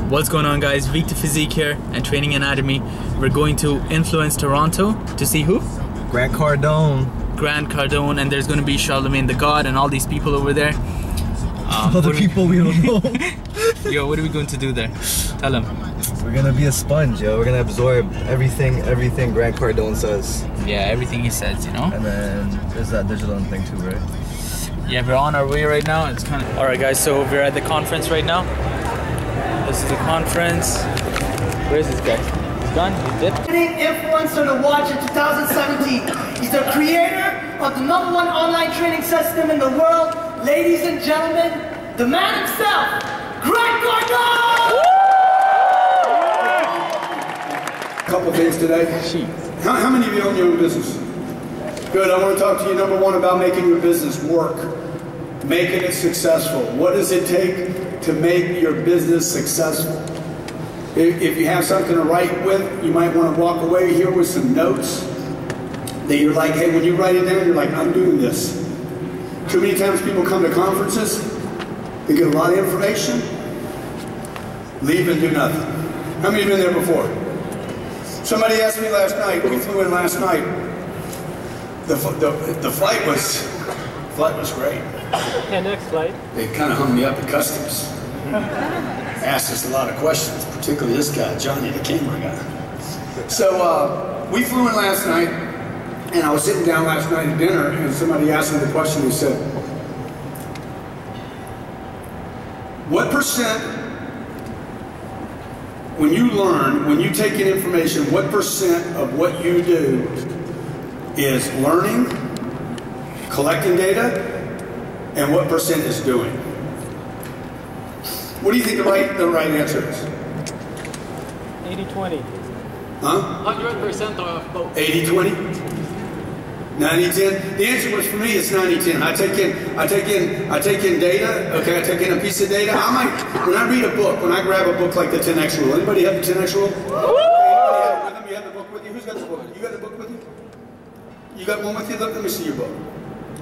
What's going on, guys? Week to Physique here and Training Anatomy. We're going to Influence Toronto to see who? Grant Cardone. Grant Cardone, and there's going to be Charlemagne the God and all these people over there. Other people we don't know. Yo, what are we going to do there? Tell them. We're gonna be a sponge, yo. We're gonna absorb everything Grant Cardone says. Yeah, everything he says, you know? And then there's that digital thing too, right? Yeah, we're on our way right now. It's kind of... Alright guys, so we're at the conference right now. This is the conference. Where is this guy? He's gone? He's dead? Influencer to watch in 2017. He's the creator of the #1 online training system in the world. Ladies and gentlemen, the man himself, Grant Cardone! Couple things today. How many of you own your own business? Good, I want to talk to you, number one, about making your business work. Making it successful. What does it take to make your business successful? If you have something to write with, you might want to walk away here with some notes that you're like, hey, when you write it down, you're like, I'm doing this. Too many times people come to conferences, they get a lot of information, leave and do nothing. How many have been there before? Somebody asked me last night, we flew in last night, the flight was great. And next flight? They kind of hung me up at customs. Asked us a lot of questions, particularly this guy, Johnny, the camera guy. So we flew in last night, and I was sitting down last night at dinner, and somebody asked me the question. He said, what percent, when you learn, when you take in information, what percent of what you do is learning, collecting data, and what percent is doing? What do you think the right answer is? 80-20. Huh? 100% of both. 80-20? 90-10? The answer was, for me, it's 90-10. I take in data, okay, I take in a piece of data. I might, when I read a book, when I grab a book like the 10X Rule, anybody have the 10X Rule? Anybody have the book with you? Who's got the book? You got the book with you? You got one with you? Look, let me see your book.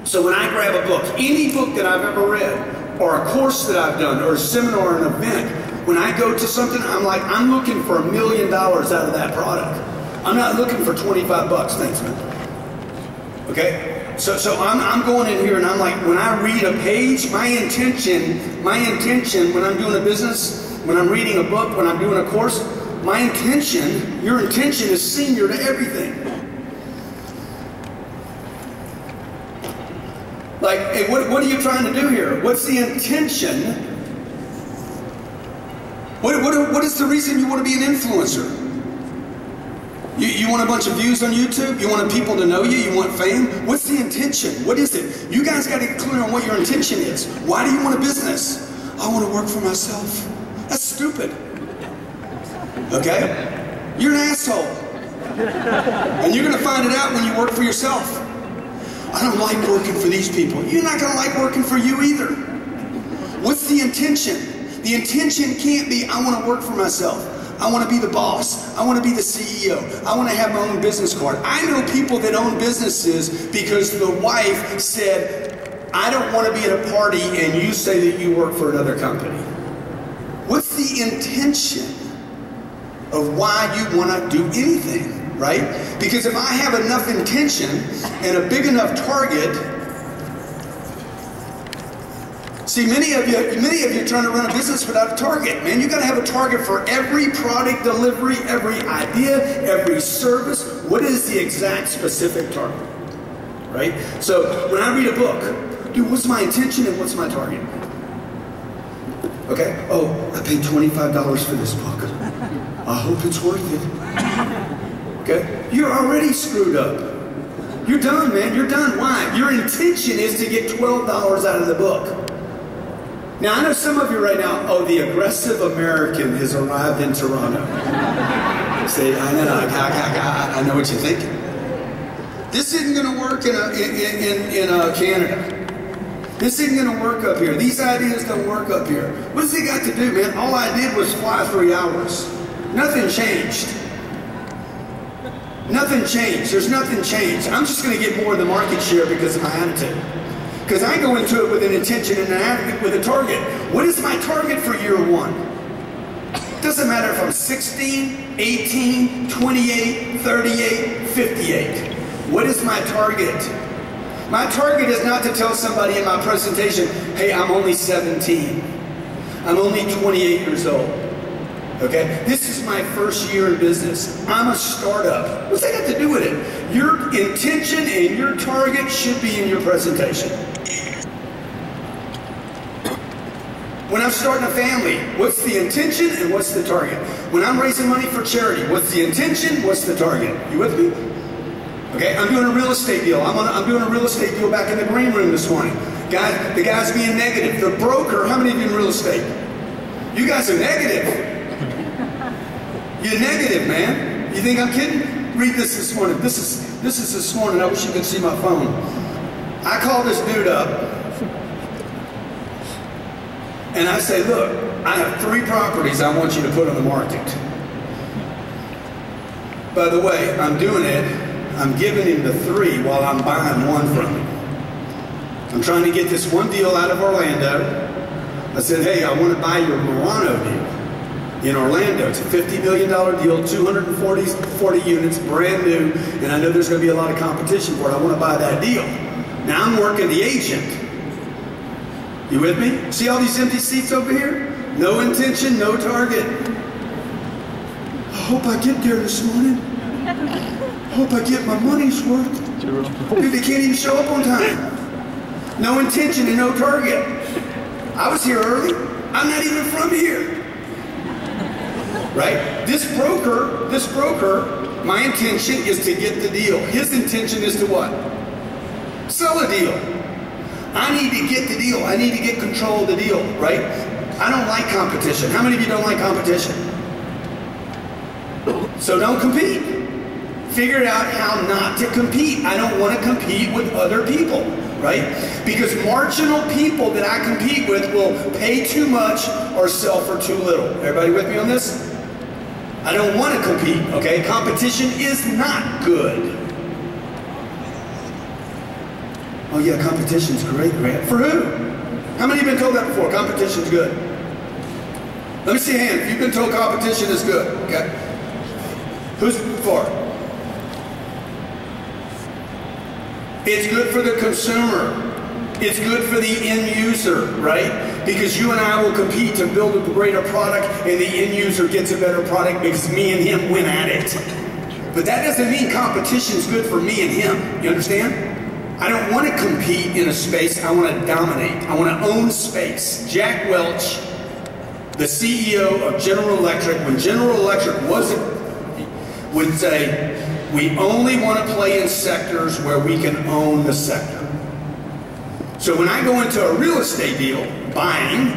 So when I grab a book, any book that I've ever read, or a course that I've done, or a seminar, or an event, when I go to something, I'm like, I'm looking for $1 million out of that product. I'm not looking for 25 bucks, thanks man. Okay? So I'm going in here and I'm like, when I read a page, my intention when I'm doing a business, when I'm reading a book, when I'm doing a course, my intention, your intention is senior to everything. Like, hey, what are you trying to do here? What's the intention? What is the reason you want to be an influencer? You want a bunch of views on YouTube? You want people to know you? You want fame? What's the intention? What is it? You guys got to get clear on what your intention is. Why do you want a business? I want to work for myself. That's stupid. Okay? You're an asshole. And you're going to find it out when you work for yourself. I don't like working for these people. You're not going to like working for you either. What's the intention? The intention can't be, I want to work for myself. I want to be the boss. I want to be the CEO. I want to have my own business card. I know people that own businesses because the wife said, I don't want to be at a party and you say that you work for another company. What's the intention of why you want to do anything? Right? Because if I have enough intention and a big enough target, see, many of you are trying to run a business without a target, man. You got to have a target for every product delivery, every idea, every service. What is the exact specific target? Right? So when I read a book, dude, what's my intention and what's my target? Okay? Oh, I paid $25 for this book. I hope it's worth it. Okay? You're already screwed up. You're done, man. You're done. Why? Your intention is to get $12 out of the book. Now, I know some of you right now, oh, the aggressive American has arrived in Toronto. See, I know what you're thinking. This isn't going to work in Canada. This isn't going to work up here. These ideas don't work up here. What's it got to do, man? All I did was fly 3 hours. Nothing changed. Nothing changed. There's nothing changed. I'm just going to get more of the market share because of my attitude. Because I go into it with an intention and with a target. What is my target for year one? Doesn't matter if I'm 16, 18, 28, 38, 58. What is my target? My target is not to tell somebody in my presentation, hey, I'm only 17. I'm only 28 years old. Okay? This is my first year in business. I'm a startup. What's that got to do with it? Your intention and your target should be in your presentation. When I'm starting a family, what's the intention and what's the target? When I'm raising money for charity, what's the intention, what's the target? You with me? Okay, I'm doing a real estate deal. I'm doing a real estate deal back in the green room this morning. Guys, the guy's being negative. The broker, how many of you in real estate? You guys are negative. You're negative, man. You think I'm kidding? Read this morning. This is this morning. I wish you could see my phone. I call this dude up and I say, look, I have 3 properties I want you to put on the market. By the way, I'm doing it. I'm giving him the 3 while I'm buying 1 from him. I'm trying to get this one deal out of Orlando. I said, hey, I want to buy your Murano deal in Orlando. It's a $50 million deal, 240 units, brand new, and I know there's going to be a lot of competition for it. I want to buy that deal. Now I'm working the agent. You with me? See all these empty seats over here? No intention, no target. I hope I get there this morning. I hope I get my money's worth. Dude, they can't even show up on time. No intention and no target. I was here early. I'm not even from here. Right? This broker, my intention is to get the deal. His intention is to what? Sell a deal. I need to get the deal. I need to get control of the deal, right? I don't like competition. How many of you don't like competition? So don't compete. Figure out how not to compete. I don't want to compete with other people, right? Because marginal people that I compete with will pay too much or sell for too little. Everybody with me on this? I don't want to compete, okay? Competition is not good. Oh yeah, competition's great, Grant. For who? How many of you been told that before? Competition's good. Let me see a hand if you've been told competition is good, okay? Who's for? It's good for the consumer. It's good for the end user, right? Because you and I will compete to build a greater product and the end user gets a better product because me and him win at it. But that doesn't mean competition is good for me and him. You understand? I don't want to compete in a space. I want to dominate. I want to own space. Jack Welch, the CEO of General Electric, when General Electric would say, we only want to play in sectors where we can own the sector. So when I go into a real estate deal, buying,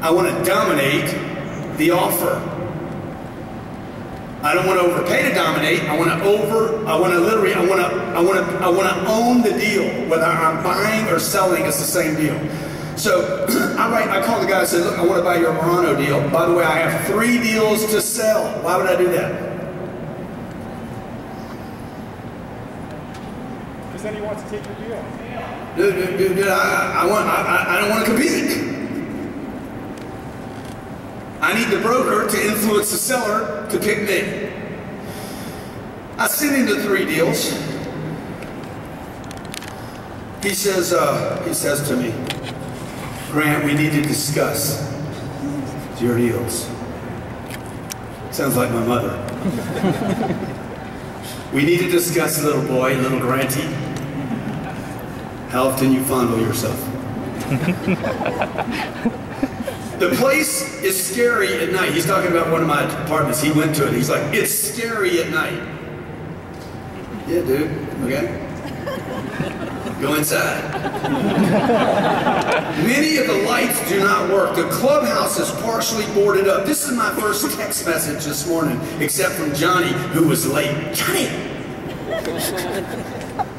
I want to dominate the offer. I don't want to overpay to dominate. I want to own the deal. Whether I'm buying or selling, it's the same deal. So I call the guy and say, look, I want to buy your Murano deal. By the way, I have 3 deals to sell. Why would I do that? Then he wants to take your deal. Dude, I don't want to compete. I need the broker to influence the seller to pick me. I sent him the 3 deals. He says to me, Grant, we need to discuss your deals. Sounds like my mother. We need to discuss, little boy, little Granty, how often you fondle yourself. The place is scary at night. He's talking about one of my apartments. He went to it. He's like, it's scary at night. Yeah, dude. Okay. Go inside. Many of the lights do not work. The clubhouse is partially boarded up. This is my first text message this morning, except from Johnny, who was late. Johnny!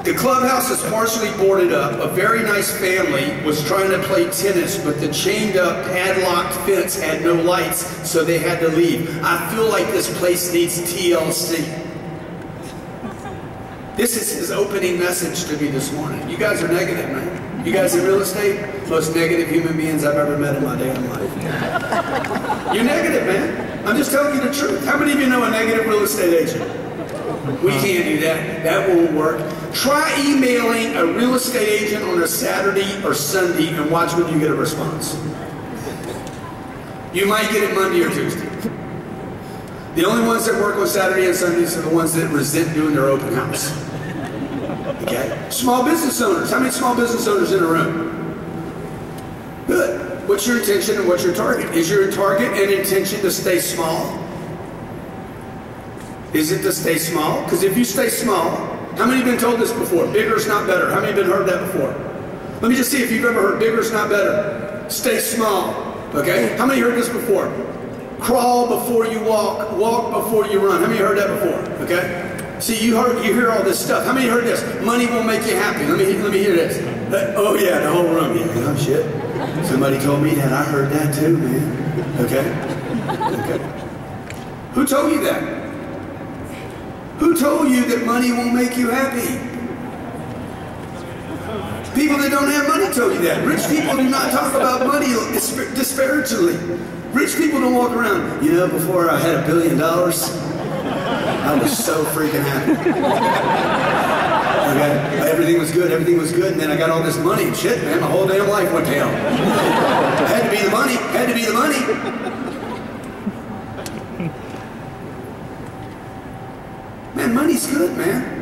The clubhouse is partially boarded up. A very nice family was trying to play tennis, but the chained up, padlocked fence had no lights, so they had to leave. I feel like this place needs TLC. This is his opening message to me this morning. You guys are negative, man. You guys in real estate, most negative human beings I've ever met in my damn life. You're negative, man. I'm just telling you the truth. How many of you know a negative real estate agent? We can't do that. That won't work. Try emailing a real estate agent on a Saturday or Sunday and watch when you get a response. You might get it Monday or Tuesday. The only ones that work on Saturday and Sundays are the ones that resent doing their open house. Okay? Small business owners. How many small business owners in a room? Good. What's your intention and what's your target? Is your target and intention to stay small? Is it to stay small? Because if you stay small, how many have been told this before? Bigger is not better. How many have been heard that before? Let me just see if you've ever heard bigger is not better. Stay small. Okay? How many heard this before? Crawl before you walk. Walk before you run. How many heard that before? Okay? See, you hear all this stuff. How many heard this? Money will make you happy. Let me hear this. Oh yeah, the whole room. Yeah, oh shit. Somebody told me that. I heard that too, man. Okay? Okay. Who told you that? Who told you that money won't make you happy? People that don't have money told you that. Rich people do not talk about money disparagingly. Rich people don't walk around, you know, before I had $1 billion, I was so freaking happy. Okay? Everything was good, and then I got all this money and shit, man, my whole damn life went down. Had to be the money, had to be the money. Man, money's good, man.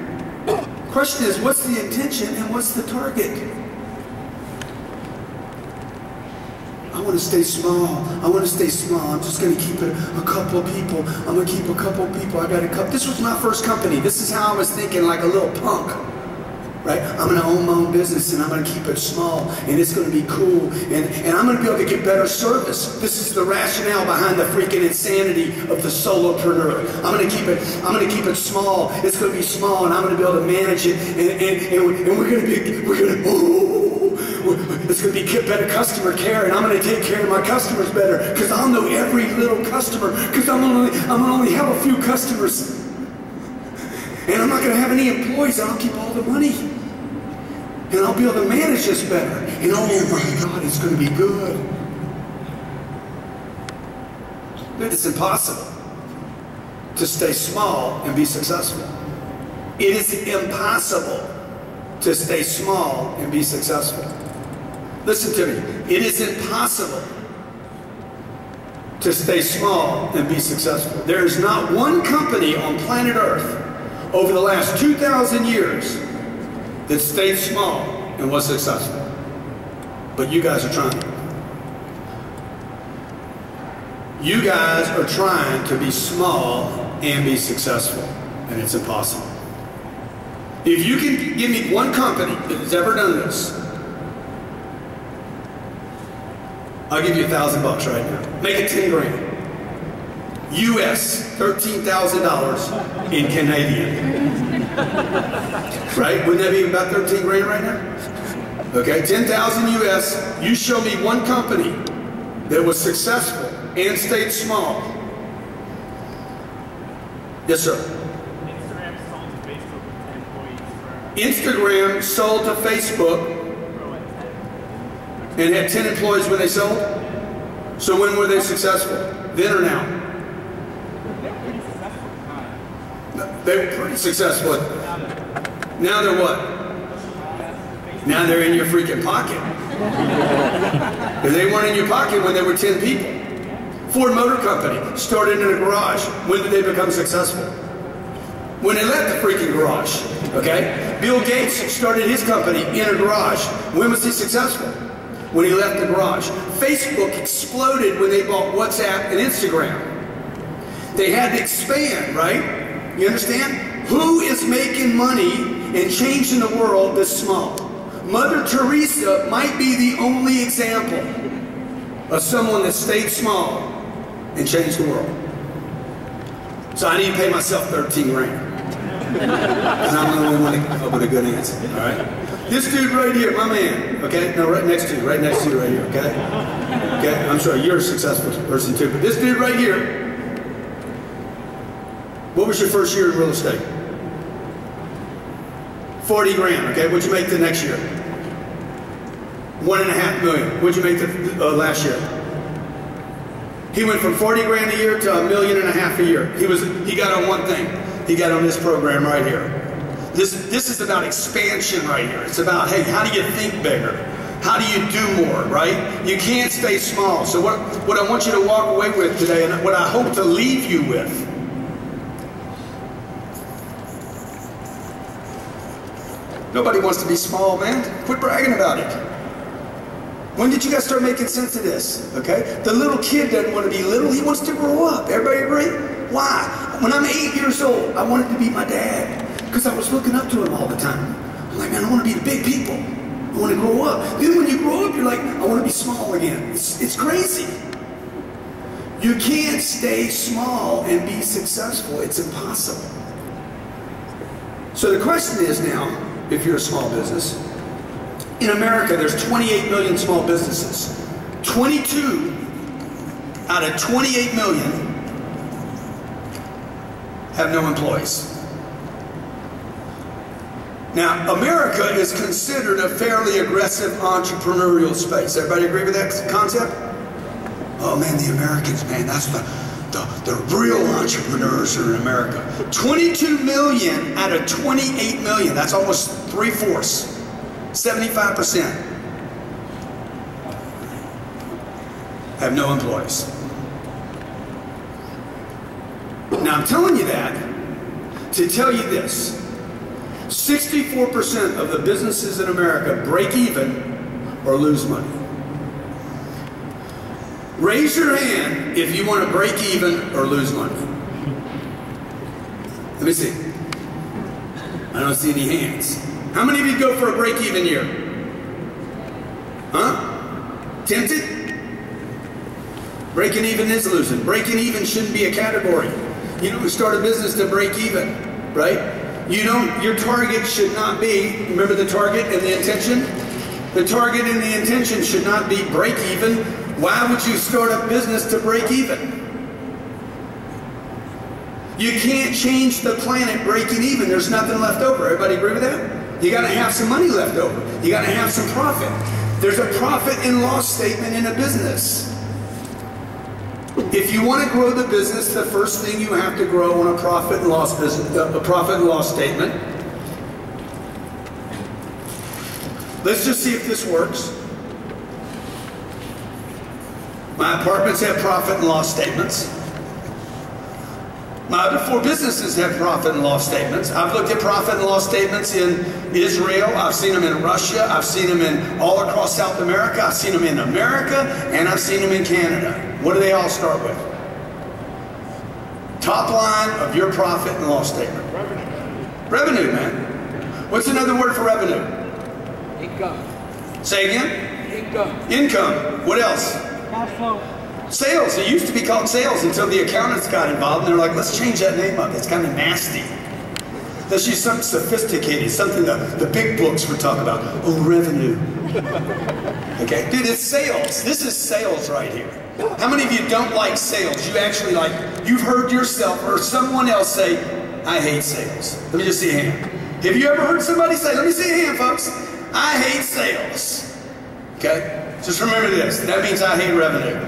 Question is, what's the intention and what's the target? I want to stay small. I want to stay small. I'm just going to keep it a couple of people. I'm going to keep a couple of people. I got a couple. This was my first company. This is how I was thinking, like a little punk. Right? I'm going to own my own business and I'm going to keep it small and it's going to be cool and I'm going to be able to get better service. This is the rationale behind the freaking insanity of the solopreneur. I'm going to keep it small. It's going to be small and I'm going to be able to manage it and it's going to be better customer care and I'm going to take care of my customers better because I'll know every little customer because I'm going to only have a few customers. And I'm not going to have any employees, and I'll keep all the money. And I'll be able to manage this better. And oh my God, it's going to be good. But it's impossible to stay small and be successful. It is impossible to stay small and be successful. Listen to me. It is impossible to stay small and be successful. There is not one company on planet Earth over the last 2,000 years that stayed small and was successful. But you guys are trying. You guys are trying to be small and be successful, and it's impossible. If you can give me one company that has ever done this, I'll give you $1,000 right now. Make it 10 grand. US, $13,000 in Canadian. Right? Wouldn't that be about 13 grand right now? Okay, 10,000 US. You show me one company that was successful and stayed small. Yes, sir. Instagram sold to Facebook and had 10 employees when they sold. So when were they successful? Then or now? They were pretty successful. Now they're what? Now they're in your freaking pocket. Because they weren't in your pocket when they were 10 people. Ford Motor Company started in a garage. When did they become successful? When they left the freaking garage. Okay? Bill Gates started his company in a garage. When was he successful? When he left the garage. Facebook exploded when they bought WhatsApp and Instagram. They had to expand, right? You understand? Who is making money and changing the world this small? Mother Teresa might be the only example of someone that stayed small and changed the world. So I need to pay myself 13 grand. Because I'm the only one that come up with a good answer. Alright? This dude right here, my man, okay? No, right next to you right here, okay? Okay? I'm sure you're a successful person too, but this dude right here, what was your first year in real estate? 40 grand, okay? What'd you make the next year? 1.5 million. What'd you make the last year? He went from 40 grand a year to $1.5 million a year. He got on one thing. He got on this program right here. This is about expansion right here. It's about, hey, how do you think bigger? How do you do more, right? You can't stay small. So what I want you to walk away with today, and what I hope to leave you with, nobody wants to be small, man. Quit bragging about it. When did you guys start making sense of this? Okay? The little kid doesn't want to be little, he wants to grow up. Everybody agree? Why? When I'm 8 years old, I wanted to be my dad because I was looking up to him all the time. I'm like, man, I want to be the big people. I want to grow up. Then when you grow up, you're like, I want to be small again. It's crazy. You can't stay small and be successful. It's impossible. So the question is now, if you're a small business, in America, there's 28 million small businesses. 22 out of 28 million have no employees. Now, America is considered a fairly aggressive entrepreneurial space. Everybody agree with that concept? Oh man, the Americans, man, that's the real entrepreneurs are in America. 22 million out of 28 million, that's almost 3/4. 75% have no employees. Now I'm telling you that to tell you this. 64% of the businesses in America break even or lose money. Raise your hand if you want to break even or lose money. Let me see. I don't see any hands. How many of you go for a break-even year? Huh? Tempted? Breaking even is losing. Breaking even shouldn't be a category. You don't start a business to break even, right? Your target should not be, remember the target and the intention? The target and the intention should not be break even. Why would you start a business to break even? You can't change the planet breaking even. There's nothing left over. Everybody agree with that? You got to have some money left over. You got to have some profit. There's a profit and loss statement in a business. If you want to grow the business, the first thing you have to grow on a profit and loss business, a profit and loss statement. Let's just see if this works. My apartments have profit and loss statements. My other 4 businesses have profit and loss statements. I've looked at profit and loss statements in Israel. I've seen them in Russia. I've seen them in all across South America. I've seen them in America, and I've seen them in Canada. What do they all start with? Top line of your profit and loss statement. Revenue. Revenue, man. What's another word for revenue? Income. Say again? Income. Income. What else? Cash flow. Sales. It used to be called sales until the accountants got involved, and they're like, let's change that name up. It's kind of nasty. Let's use something sophisticated, something the big books would talk about. Oh, revenue. Okay? Dude, it's sales. This is sales right here. How many of you don't like sales? You actually you've heard yourself or someone else say, I hate sales. Let me just see a hand. Have you ever heard somebody say, let me see a hand, folks. I hate sales. Okay? Just remember this. That means I hate revenue.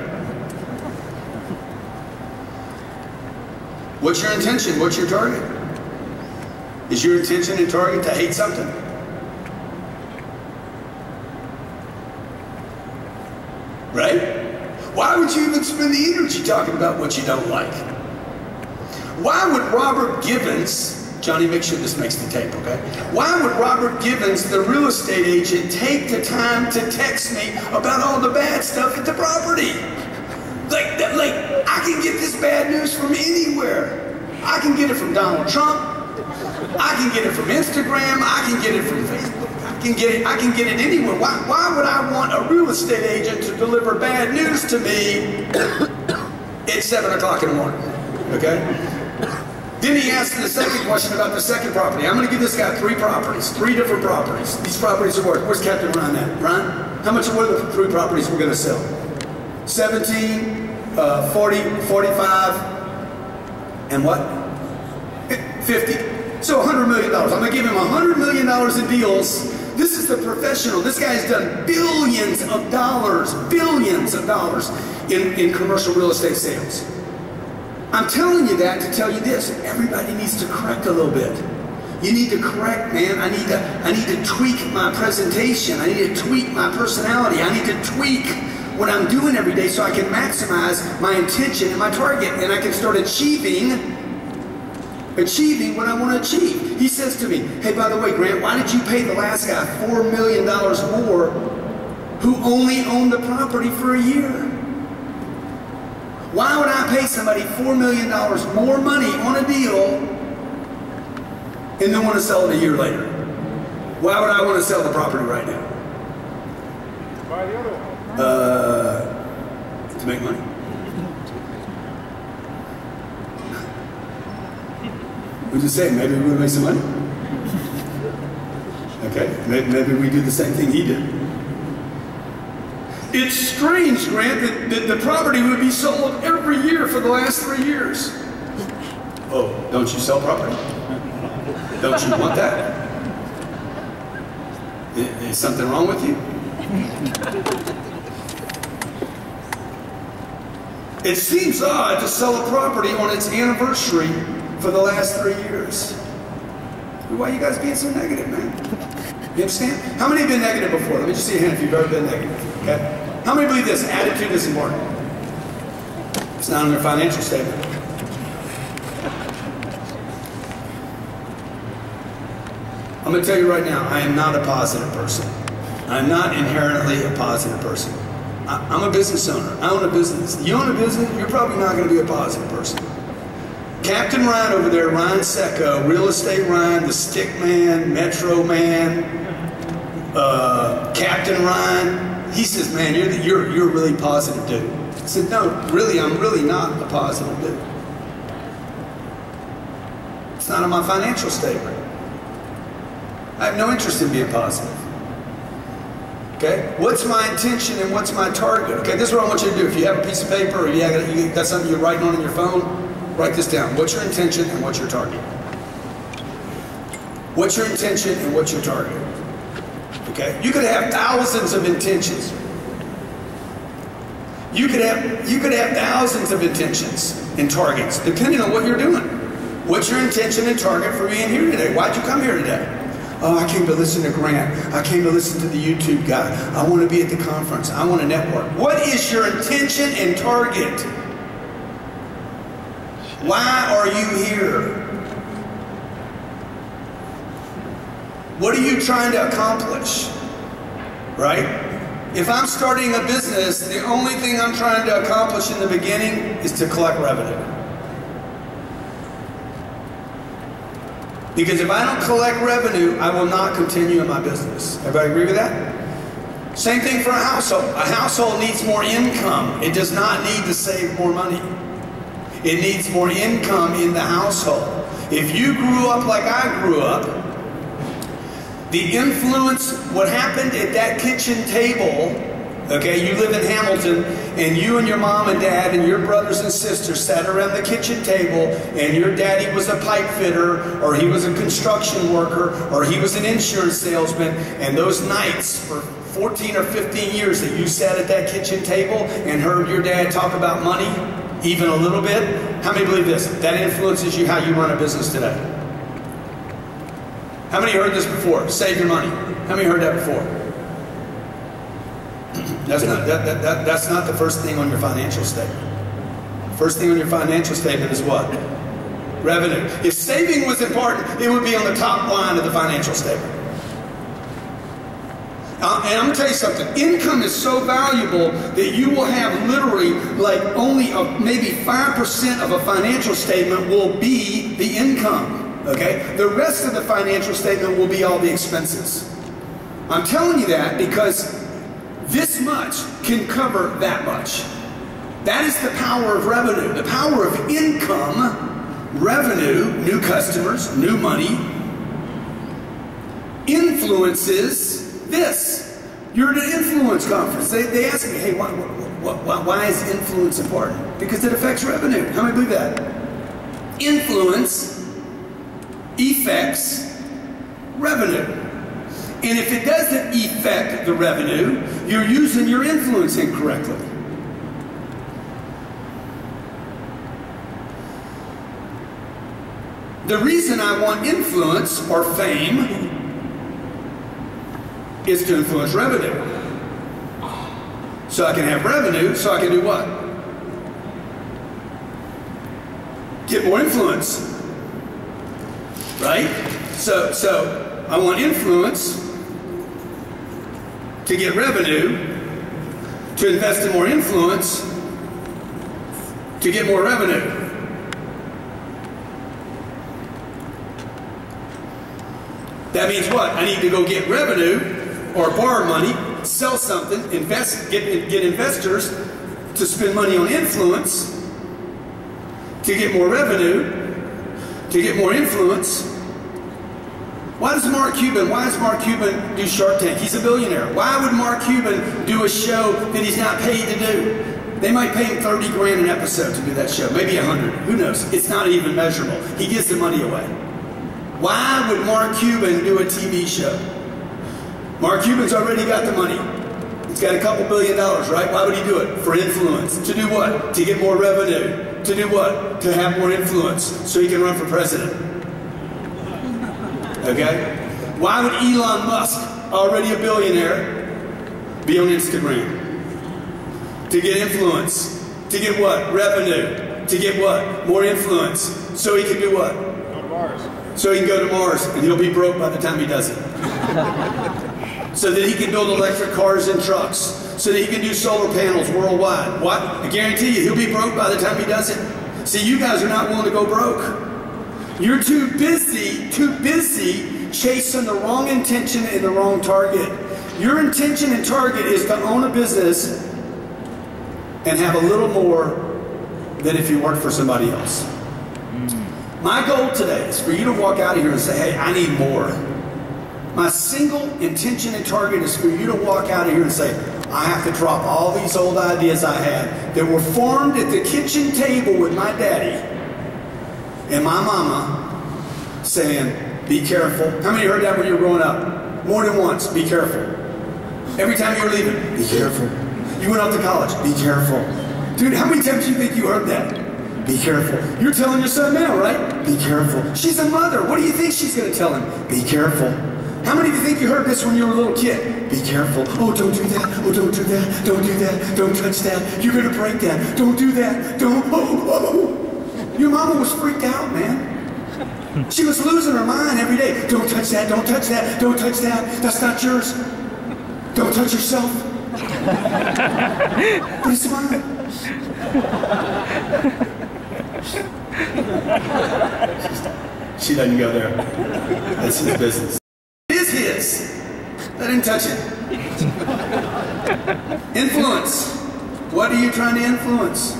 What's your intention? What's your target? Is your intention and target to hate something? Right? Why would you even spend the energy talking about what you don't like? Why would Robert Givens, Johnny, make sure this makes the tape, okay? Why would Robert Givens, the real estate agent, take the time to text me about all the bad stuff at the property? Like, I can get this bad news from anywhere. I can get it from Donald Trump. I can get it from Instagram. I can get it from Facebook. I can get it anywhere. Why would I want a real estate agent to deliver bad news to me at 7 o'clock in the morning? Okay? Then he asked the second question about the second property. I'm going to give this guy 3 properties, 3 different properties. These properties are worth. Where's Captain Ron at? Ron? How much are the 3 properties we're going to sell? 17, 40, 45, and what? 50. So $100 million. I'm going to give him $100 million in deals. This is the professional. This guy's done billions of dollars. Billions of dollars. in commercial real estate sales. I'm telling you that to tell you this: everybody needs to correct a little bit. You need to correct, man. I need to tweak my presentation. I need to tweak my personality. I need to tweak what I'm doing every day so I can maximize my intention and my target, and I can start achieving what I want to achieve. He says to me, hey, by the way, Grant, why did you pay the last guy $4 million more who only owned the property for a year? Why would I pay somebody $4 million more money on a deal and then want to sell it a year later? Why would I want to sell the property right now? Buy the other one. To make money. We just say, maybe we would make some money. Okay, maybe we do the same thing he did. It's strange, Grant, that the property would be sold every year for the last 3 years. Oh, don't you sell property? Don't you want that? Is something wrong with you? It seems odd to sell a property on its anniversary for the last 3 years. Why are you guys being so negative, man? You understand? How many have been negative before? Let me just see a hand if you've ever been negative. Okay? How many believe this? Attitude is important. It's not on their financial statement. I'm going to tell you right now, I am not a positive person. I'm not inherently a positive person. I'm a business owner. I own a business. You own a business, you're probably not going to be a positive person. Captain Ryan over there, Ryan Secco, Real Estate Ryan, the Stick Man, Metro Man, Captain Ryan, he says, man, you're a really positive dude. I said, no, really, I'm really not a positive dude. It's not on my financial statement. I have no interest in being positive. Okay? What's my intention and what's my target? Okay, this is what I want you to do. If you have a piece of paper or you got something you're writing on in your phone, write this down. What's your intention and what's your target? What's your intention and what's your target? Okay? You could have thousands of intentions. You could have thousands of intentions and targets, depending on what you're doing. What's your intention and target for being here today? Why'd you come here today? Oh, I came to listen to Grant. I came to listen to the YouTube guy. I want to be at the conference. I want to network. What is your intention and target? Why are you here? What are you trying to accomplish? Right? If I'm starting a business, the only thing I'm trying to accomplish in the beginning is to collect revenue. Because if I don't collect revenue, I will not continue in my business. Everybody agree with that? Same thing for a household. A household needs more income. It does not need to save more money. It needs more income in the household. If you grew up like I grew up, the influence, what happened at that kitchen table, okay, you live in Hamilton, and you and your mom and dad and your brothers and sisters sat around the kitchen table, and your daddy was a pipe fitter, or he was a construction worker, or he was an insurance salesman, and those nights for 14 or 15 years that you sat at that kitchen table and heard your dad talk about money, even a little bit, how many believe this? That influences you how you run a business today. How many heard this before? Save your money. How many heard that before? That's not the first thing on your financial statement. First thing on your financial statement is what? Revenue. If saving was important, it would be on the top line of the financial statement. And I'm going to tell you something. Income is so valuable that you will have literally like only maybe 5% of a financial statement will be the income. Okay? The rest of the financial statement will be all the expenses. I'm telling you that because this much can cover that much. That is the power of revenue. The power of income, revenue, new customers, new money, influences this. You're at an influence conference. They ask me, hey, why is influence important? Because it affects revenue. How many believe that? Influence affects revenue. And if it doesn't affect the revenue, you're using your influence incorrectly. The reason I want influence or fame is to influence revenue. So I can have revenue, so I can do what? Get more influence. Right? So I want influence to get revenue, to invest in more influence, to get more revenue. That means what? I need to go get revenue or borrow money, sell something, invest, get investors to spend money on influence, to get more revenue, to get more influence. Why does Mark Cuban do Shark Tank? He's a billionaire. Why would Mark Cuban do a show that he's not paid to do? They might pay him 30 grand an episode to do that show, maybe 100, who knows? It's not even measurable. He gives the money away. Why would Mark Cuban do a TV show? Mark Cuban's already got the money. He's got a couple $2 billion, right? Why would he do it? For influence. To do what? To get more revenue. To do what? To have more influence so he can run for president. Okay? Why would Elon Musk, already a billionaire, be on Instagram? To get influence. To get what? Revenue. To get what? More influence. So he can do what? Go to Mars. So he can go to Mars, and he'll be broke by the time he does it. So that he can build electric cars and trucks. So that he can do solar panels worldwide. What? I guarantee you, he'll be broke by the time he does it. See, you guys are not willing to go broke. You're too busy chasing the wrong intention and the wrong target. Your intention and target is to own a business and have a little more than if you worked for somebody else. My goal today is for you to walk out of here and say, hey, I need more. My single intention and target is for you to walk out of here and say, I have to drop all these old ideas I had that were formed at the kitchen table with my daddy and my mama saying, be careful. How many heard that when you were growing up? More than once, be careful. Every time you were leaving, be careful. You went off to college, be careful. Dude, how many times do you think you heard that? Be careful. You're telling your son now, right? Be careful. She's a mother. What do you think she's going to tell him? Be careful. How many of you think you heard this when you were a little kid? Be careful. Oh, don't do that. Oh, don't do that. Don't do that. Don't touch that. You're going to break that. Don't do that. Don't. Oh. Your mama was freaked out, man. She was losing her mind every day. Don't touch that. Don't touch that. Don't touch that. That's not yours. Don't touch yourself. But it's mine. She doesn't go there. That's his business. It is his. Let him touch it. Influence. What are you trying to influence?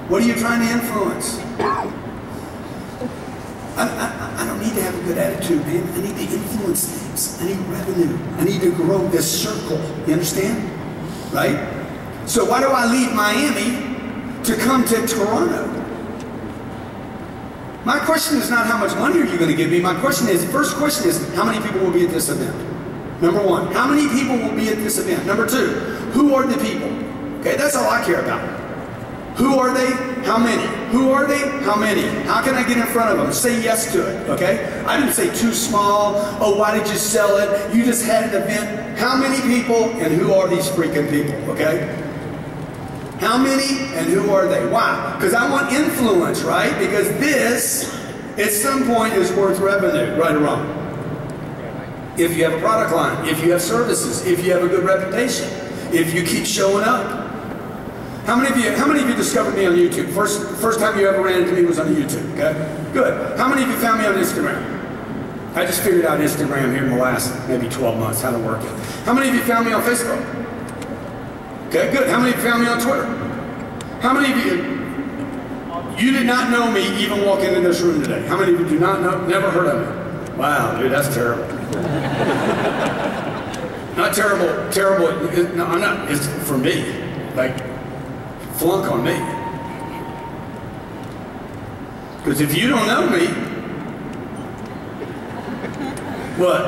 What are you trying to influence? I don't need to have a good attitude, man. I need to influence things. I need revenue. I need to grow this circle. You understand? Right? So why do I leave Miami to come to Toronto? My question is not how much money are you going to give me. My question is, first question is, how many people will be at this event? Number one, how many people will be at this event? Number two, who are the people? Okay, that's all I care about. Who are they? How many? Who are they? How many? How can I get in front of them? Say yes to it, okay? I didn't say too small. Oh, why did you sell it? You just had an event. How many people and who are these freaking people, okay? How many and who are they? Why? Because I want influence, right? Because this, at some point, is worth revenue, right or wrong? If you have a product line, if you have services, if you have a good reputation, if you keep showing up. How many of you discovered me on YouTube? First time you ever ran into me was on YouTube, okay? Good. How many of you found me on Instagram? I just figured out Instagram here in the last maybe 12 months, how to work it. How many of you found me on Facebook? Okay, good. How many of you found me on Twitter? How many of you did not know me even walking into this room today? How many of you do not know, never heard of me? Wow, dude, that's terrible. Not terrible, no, I'm not, it's for me. Like, flunk on me. Because if you don't know me, what?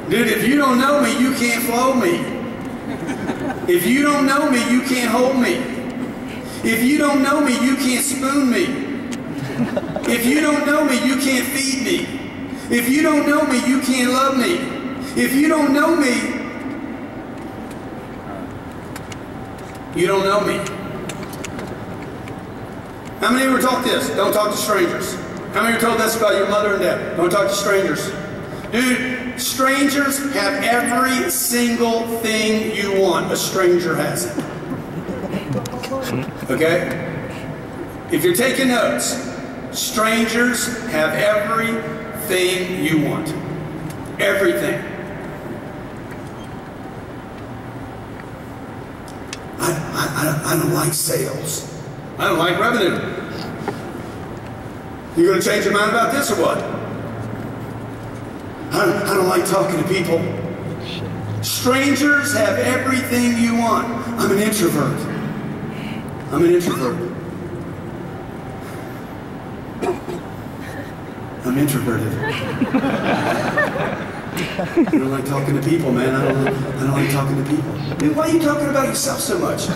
Dude, if you don't know me, you can't flow me. If you don't know me, you can't hold me. If you don't know me, you can't spoon me. If you don't know me, you can't feed me. If you don't know me, you can't love me. If you don't know me, you don't know me. How many were taught this? Don't talk to strangers. How many were told this about your mother and dad? Don't talk to strangers. Dude, strangers have every single thing you want. A stranger has it. Okay? If you're taking notes, strangers have everything you want. Everything. I don't like sales. I don't like revenue. You gonna change your mind about this or what? I don't like talking to people. Strangers have everything you want. I'm an introvert. I'm an introvert. I'm introverted. I don't like talking to people, man. I don't like talking to people. Dude, why are you talking about yourself so much?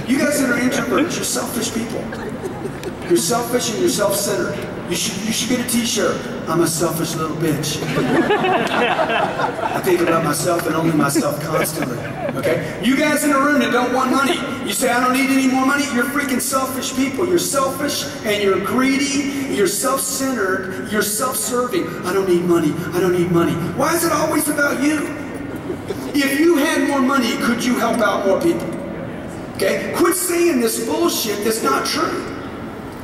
You guys that are introverts, you're selfish people. You're selfish and you're self-centered. You should get a t-shirt. I'm a selfish little bitch. I think about myself and only myself constantly. Okay? You guys in the room that don't want money, you say, I don't need any more money. You're freaking selfish people. You're selfish and you're greedy. You're self-centered. You're self-serving. I don't need money. I don't need money. Why is it always about you? If you had more money, could you help out more people? Okay? Quit saying this bullshit that's not true.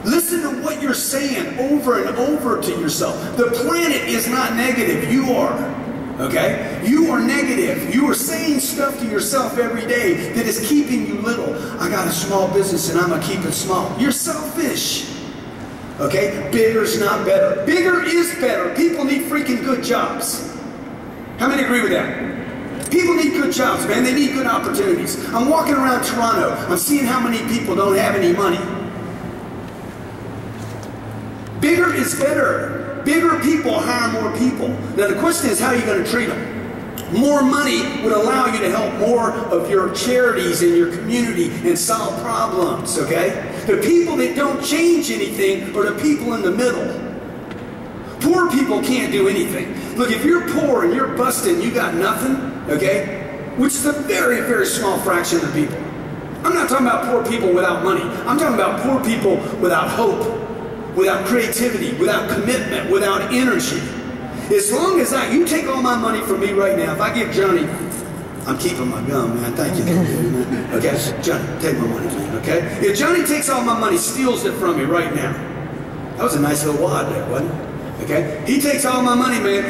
Listen to what you're saying over and over to yourself. The planet is not negative. You are. Okay? You are negative. You are saying stuff to yourself every day that is keeping you little. I got a small business and I'm going to keep it small. You're selfish. Okay? Bigger's not better. Bigger is better. People need freaking good jobs. How many agree with that? People need good jobs, man. They need good opportunities. I'm walking around Toronto. I'm seeing how many people don't have any money. Bigger is better. Bigger people hire more people. Now the question is, how are you going to treat them? More money would allow you to help more of your charities in your community and solve problems, okay? The people that don't change anything are the people in the middle. Poor people can't do anything. Look, if you're poor and you're busted and you got nothing, okay, which is a very, very small fraction of the people. I'm not talking about poor people without money. I'm talking about poor people without hope, without creativity, without commitment, without energy. As long as you take all my money from me right now, if I give Johnny, I'm keeping my gum, man, thank you, man. Okay, Johnny, take my money, man, okay? If Johnny takes all my money, steals it from me right now, that was a nice little wad there, wasn't it? Okay, he takes all my money, man.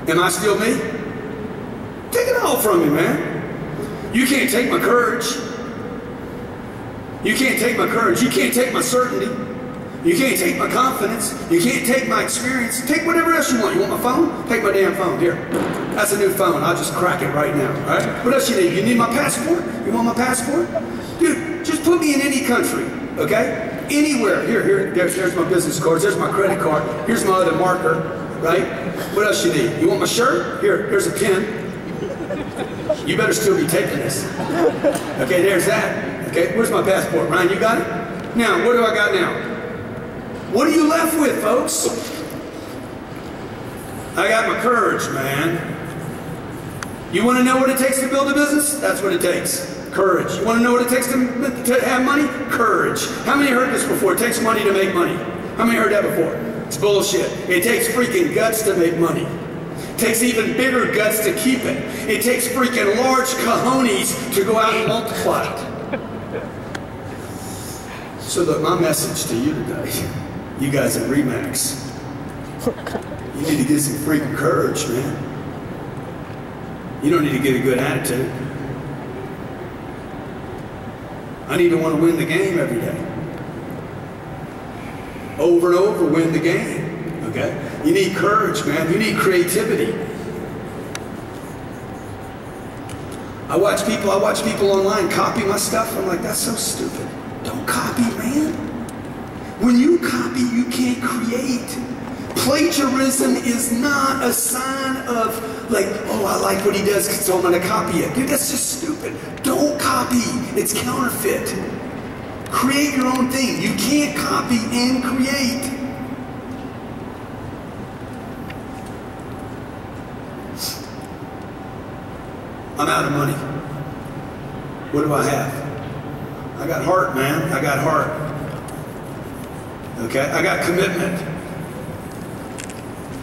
Am I still me? Take it all from me, man. You can't take my courage. You can't take my courage. You can't take my certainty. You can't take my confidence. You can't take my experience. Take whatever else you want. You want my phone? Take my damn phone. Here. That's a new phone. I'll just crack it right now. All right? What else you need? You need my passport? You want my passport? Dude, just put me in any country. Okay? Anywhere. There's my business cards. There's my credit card. Here's my other marker. Right? What else you need? You want my shirt? Here's a pen. You better still be taking this. Okay, there's that. Okay, where's my passport? Ryan, you got it? Now, what do I got now? What are you left with, folks? I got my courage, man. You want to know what it takes to build a business? That's what it takes. Courage. You want to know what it takes to have money? Courage. How many heard this before? It takes money to make money. How many heard that before? It's bullshit. It takes freaking guts to make money. It takes even bigger guts to keep it. It takes freaking large cojones to go out and multiply it. So look, my message to you today, you guys at Remax, you need to get some freaking courage, man. You don't need to get a good attitude. I need to want to win the game every day. Over and over, win the game, okay? You need courage, man. You need creativity. I watch people online copy my stuff. I'm like, that's so stupid. Don't copy, man. When you copy, you can't create. Plagiarism is not a sign of like, oh, I like what he does, so I'm going to copy it. Dude, that's just stupid. Don't copy. It's counterfeit. Create your own thing. You can't copy and create. I'm out of money. What do I have? I got heart, man. I got heart. Okay? I got commitment.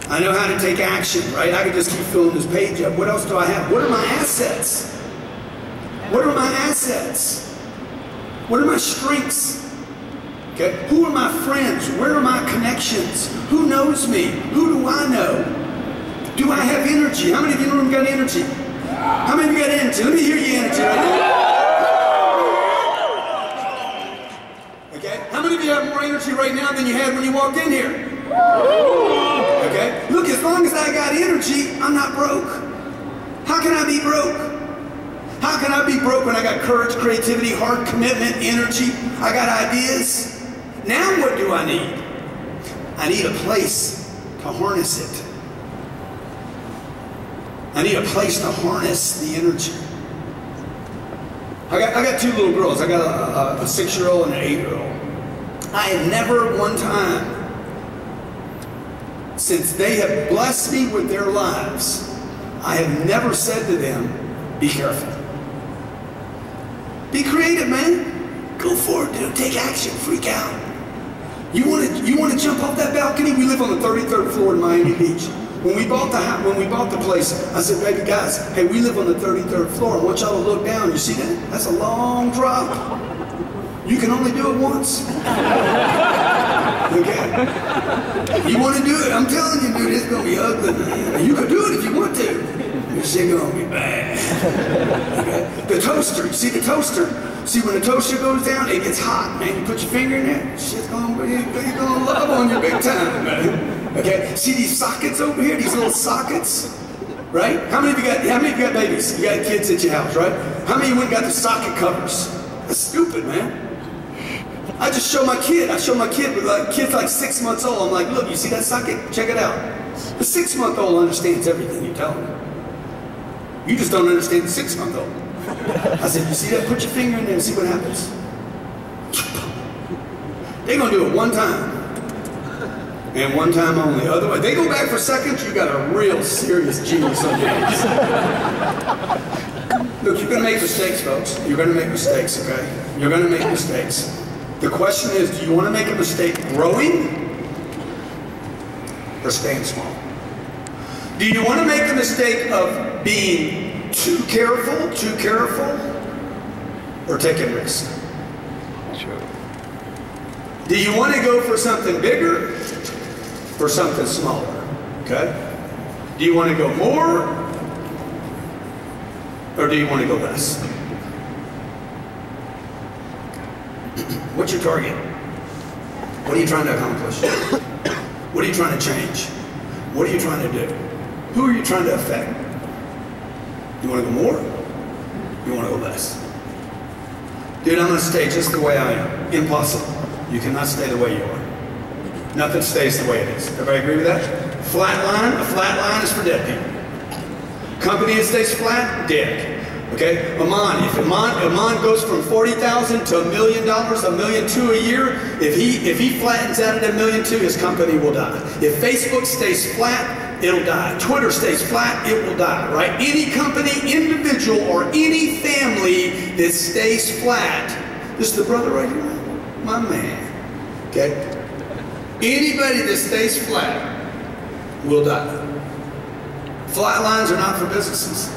I know how to take action, right? I can just keep filling this page up. What else do I have? What are my assets? What are my assets? What are my strengths? Okay? Who are my friends? Where are my connections? Who knows me? Who do I know? Do I have energy? How many of you know I've got energy? How many of you got energy? Let me hear your energy right now. Okay? How many of you have more energy right now than you had when you walked in here? Okay? Look, as long as I got energy, I'm not broke. How can I be broke? How can I be broke when I got courage, creativity, heart, commitment, energy? I got ideas. Now what do I need? I need a place to harness it. I need a place to harness the energy. I got two little girls. I got a 6-year-old and an 8-year-old. I have never one time, since they have blessed me with their lives, I have never said to them, be careful. Be creative, man. Go for it, dude. Take action. Freak out. You want to jump off that balcony? We live on the 33rd floor in Miami Beach. When we bought the place, I said, baby guys, hey, we live on the 33rd floor. I want y'all to look down. You see that? That's a long drop. You can only do it once. Okay? You want to do it? I'm telling you, dude, it's going to be ugly, man. You can do it if you want to. This shit going to be bad. Okay? The toaster. You see the toaster? See, when the toaster goes down, it gets hot, man. You put your finger in there, shit's going to love on you big time, man. Okay? See these sockets over here? These little sockets? Right? How many of you got babies? You got kids at your house, right? How many of you went and got the socket covers? That's stupid, man. I just show my kid. I show my kid with kids like 6 months old. I'm like, look, you see that socket? Check it out. The 6-month-old understands everything you tell him. You just don't understand the 6-month-old. I said, you see that? Put your finger in there and see what happens. They're going to do it one time. And one time only. Otherwise, they go back for seconds, you got a real serious genius on your hands. Look, you're going to make mistakes, folks. You're going to make mistakes, okay? You're going to make mistakes. The question is, do you want to make a mistake growing or staying small? Do you want to make the mistake of being too careful, or taking risks? Sure. Do you want to go for something bigger or something smaller? Okay? Do you want to go more or do you want to go less? What's your target? What are you trying to accomplish? What are you trying to change? What are you trying to do? Who are you trying to affect? You want to go more? You want to go less? Dude, I'm going to stay just the way I am. Impossible. You cannot stay the way you are. Nothing stays the way it is. Everybody agree with that? A flat line is for dead people. Company that stays flat, dead. Okay? If Amon goes from $40,000 to $1 million, $1.2 million a year, if he flattens out at $1.2 million, his company will die. If Facebook stays flat, it'll die. Twitter stays flat, it will die, right? Any company, individual, or any family that stays flat, this is the brother right here, my man, okay? Anybody that stays flat will die. Flat lines are not for businesses.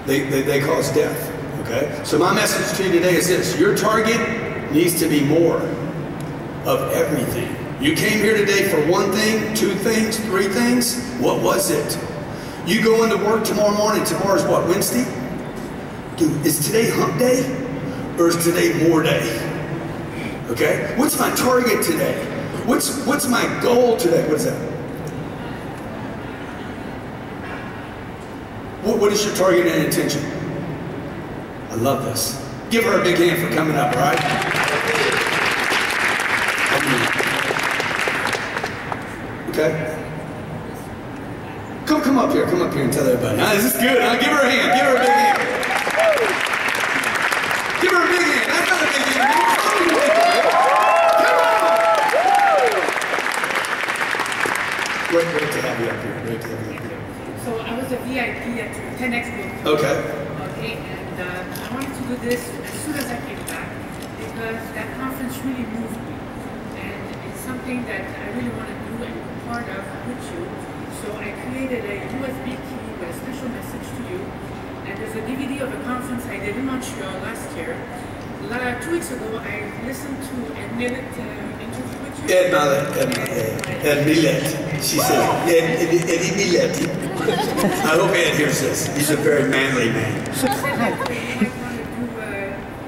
They cause death, okay? So my message to you today is this: your target needs to be more of everything. You came here today for one thing, two things, three things. What was it? You go into work tomorrow morning. Tomorrow's what, Wednesday? Dude, is today hump day or is today more day? Okay? What's my target today? What's my goal today? What is that? What is your target and intention? I love this. Give her a big hand for coming up, all right? Okay? Come up here and tell everybody. This is good. Give her a hand. Give her a big hand. Give her a big hand. Great to have you up here. Great to have you up here. So I was a VIP at 10X Group. Okay. Okay, and I wanted to do this as soon as I came back because that conference really moved me. And it's something that I really want to do and be part of with you. So I created a USB key with a special message to you. And there's a DVD of a conference I did in Montreal last year. 2 weeks ago, I listened to a minute interview with you. Ed Millet. She said, Eddie Millet. I hope Ed hears this. He's a very manly man. She said that you might want to do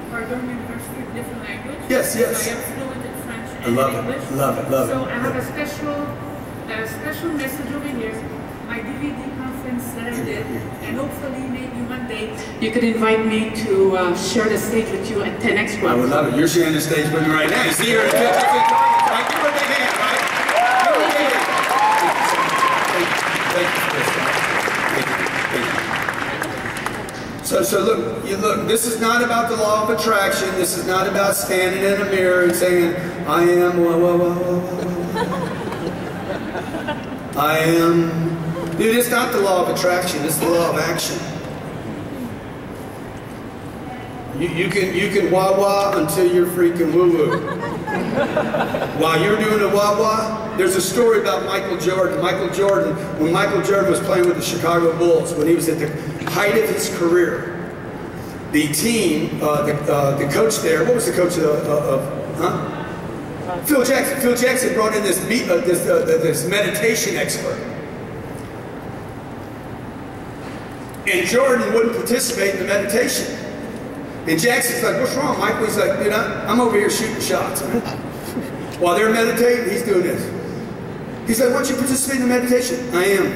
Cardone University of different language. Yes, yes. So I am fluent in French I and love English. it, love it, love it. So I have a special message over here. My DVD conference that I did, and hopefully maybe one day you could invite me to share the stage with you at 10X Group. I would love it. You're sharing the stage with me right now. You see her at 50 feet. Right, give her a big hand, right? Give her a big hand. Thank you, Chris. Thank you. So look, this is not about the law of attraction. This is not about standing in a mirror and saying, I am, I am. Dude, it's not the law of attraction, it's the law of action. You can wah-wah until you're freaking woo-woo. While you're doing a wah-wah, there's a story about Michael Jordan. When Michael Jordan was playing with the Chicago Bulls, when he was at the height of his career, the team, the coach there, what was the coach Phil Jackson. Phil Jackson brought in this meditation expert. And Jordan wouldn't participate in the meditation. And Jackson's like, what's wrong, Michael? He's like, dude, I'm over here shooting shots. Man. While they're meditating, he's doing this. He's like, why don't you participate in the meditation? I am.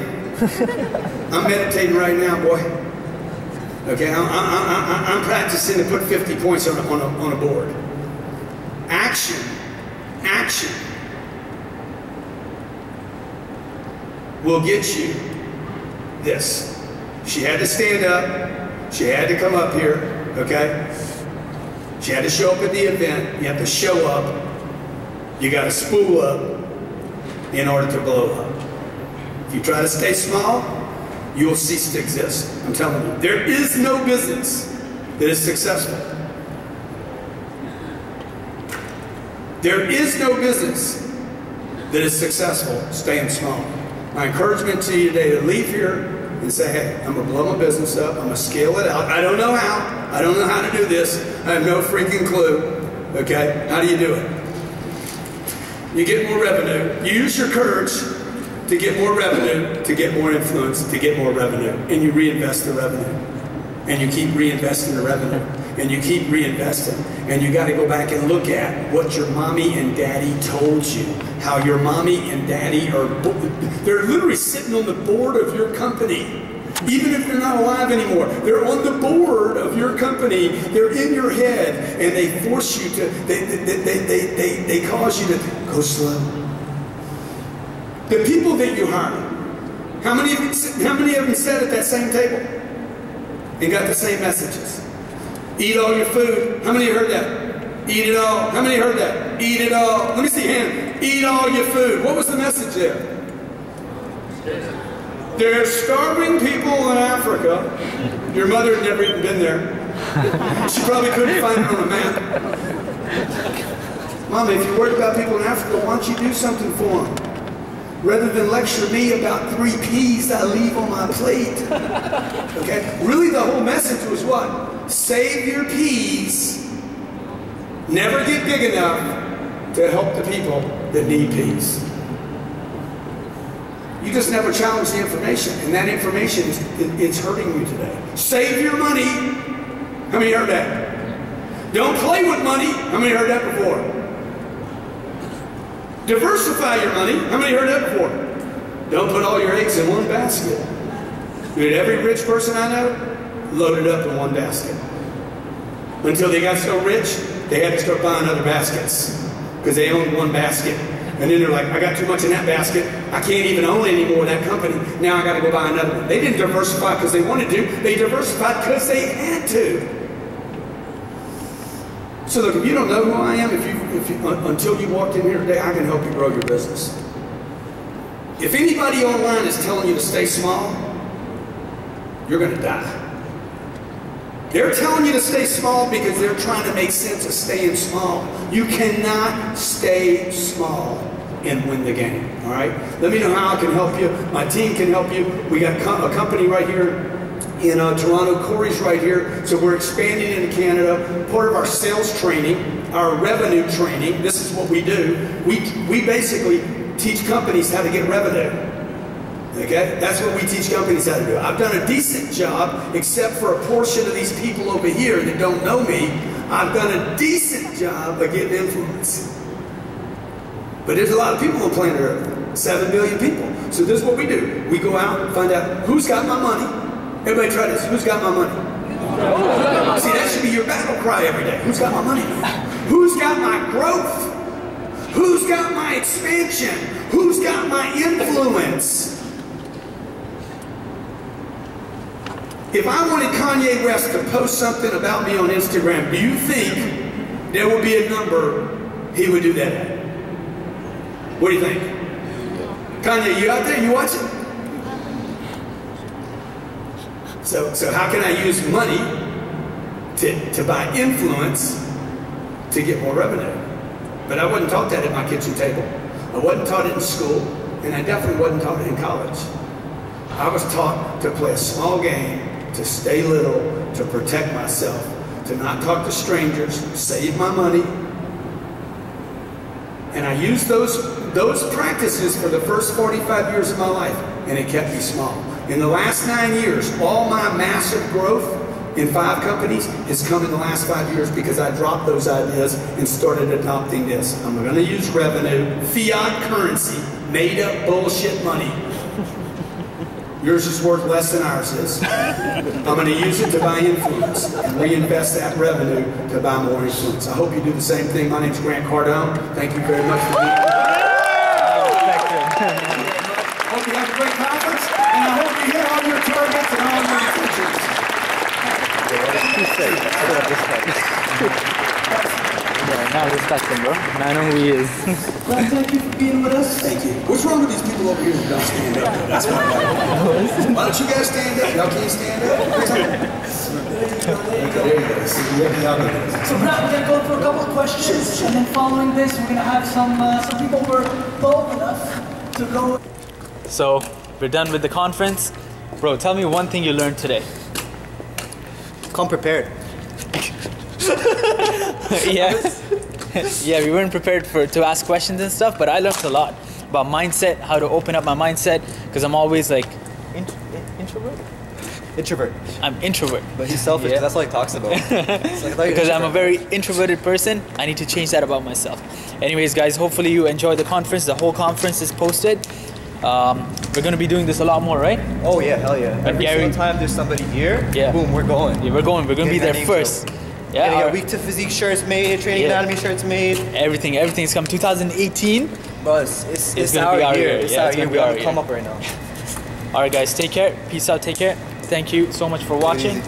I'm meditating right now, boy. Okay, I'm practicing to put 50 points on a board. Action will get you this. She had to stand up. She had to come up here, okay? She had to show up at the event. You have to show up. You got to spool up in order to blow up. If you try to stay small, you will cease to exist. I'm telling you. There is no business that is successful. There is no business that is successful staying small. My encouragement to you today to leave here and say, hey, I'm going to blow my business up. I'm going to scale it out. I don't know how. I don't know how to do this. I have no freaking clue. Okay? How do you do it? You get more revenue. You use your courage to get more revenue, to get more influence, to get more revenue. And you reinvest the revenue. And you keep reinvesting the revenue. And you keep reinvesting. And you got to go back and look at what your mommy and daddy told you. How your mommy and daddy they're literally sitting on the board of your company. Even if they're not alive anymore, they're on the board of your company. They're in your head, and they force you to. They cause you to go slow. The people that you hire, how many of them sat at that same table and got the same messages? Eat all your food. How many heard that? Eat it all. How many heard that? Eat it all. Let me see hand. Eat all your food. What was the message there? There's starving people in Africa. Your mother had never even been there. She probably couldn't find it on a map. Mama, if you're worried about people in Africa, why don't you do something for them? Rather than lecture me about 3 peas I leave on my plate. Okay? Really the whole message was what? Save your peas. Never get big enough to help the people that need peas. You just never challenge the information, and that information it's hurting you today. Save your money. How many heard that? Don't play with money. How many heard that before? Diversify your money. How many heard that before? Don't put all your eggs in one basket. Dude, every rich person I know loaded up in one basket. Until they got so rich, they had to start buying other baskets because they owned one basket. And then they're like, I got too much in that basket. I can't even own any more of that company. Now I got to go buy another one. They didn't diversify because they wanted to. They diversified because they had to. So look, if you don't know who I am, until you walked in here today, I can help you grow your business. If anybody online is telling you to stay small, you're going to die. They're telling you to stay small because they're trying to make sense of staying small. You cannot stay small and win the game, all right? Let me know how I can help you. My team can help you. We got a company right here in Toronto. Corey's right here. So we're expanding into Canada. Part of our sales training, our revenue training, this is what we do. We basically teach companies how to get revenue. Okay? That's what we teach companies how to do. I've done a decent job, except for a portion of these people over here that don't know me. I've done a decent job of getting influence. But there's a lot of people on planet Earth, 7 billion people. So this is what we do. We go out and find out who's got my money. Everybody try this. Who's got my money? See, that should be your battle cry every day. Who's got my money? Who's got my growth? Who's got my expansion? Who's got my influence? If I wanted Kanye West to post something about me on Instagram, do you think there would be a number he would do that at? What do you think? Kanye, you out there? You watching? So how can I use money to buy influence to get more revenue? But I wasn't taught that at my kitchen table. I wasn't taught it in school, and I definitely wasn't taught it in college. I was taught to play a small game, to stay little, to protect myself, to not talk to strangers, save my money. And I used those practices for the first 45 years of my life, and it kept me small. In the last 9 years, all my massive growth in 5 companies has come in the last 5 years because I dropped those ideas and started adopting this. I'm going to use revenue, fiat currency, made up bullshit money. Yours is worth less than ours is. I'm going to use it to buy influence and reinvest that revenue to buy more influence. I hope you do the same thing. My name's Grant Cardone. Thank you very much for being here. I hope you have a great conference, and I hope you hit all your targets and all your intentions. Now respect him, bro. Now I know who he is. Well, thank you for being with us. Thank you. What's wrong with these people over here that don't stand up? That's my problem. Why don't you guys stand up? Y'all can't stand up? There you go. See, So now we're going to go through a couple of questions, and then following this, we're going to have some people who are bold enough to go. So we're done with the conference. Bro, tell me one thing you learned today. Come prepared. Yeah. Yeah, we weren't prepared to ask questions and stuff, but I learned a lot about mindset, how to open up my mindset, because I'm always like, introvert? Introvert. I'm introvert. But he's selfish, Yeah. that's all he talks about. Because I'm a very introverted person, I need to change that about myself. Anyways, guys, hopefully you enjoyed the conference. The whole conference is posted. We're going to be doing this a lot more, right? Oh yeah, hell yeah. Every Gary, single time there's somebody here, yeah. boom, we're going. Yeah, we're going to be there first. Yeah, Getting our Week to Physique shirts made, Training Anatomy shirts made. Everything's come 2018. Bro, it's gonna our be our year. year. It's Yeah, our it's year. gonna We be our have to come year. up right now. Alright guys, take care. Peace out, take care. Thank you so much for watching.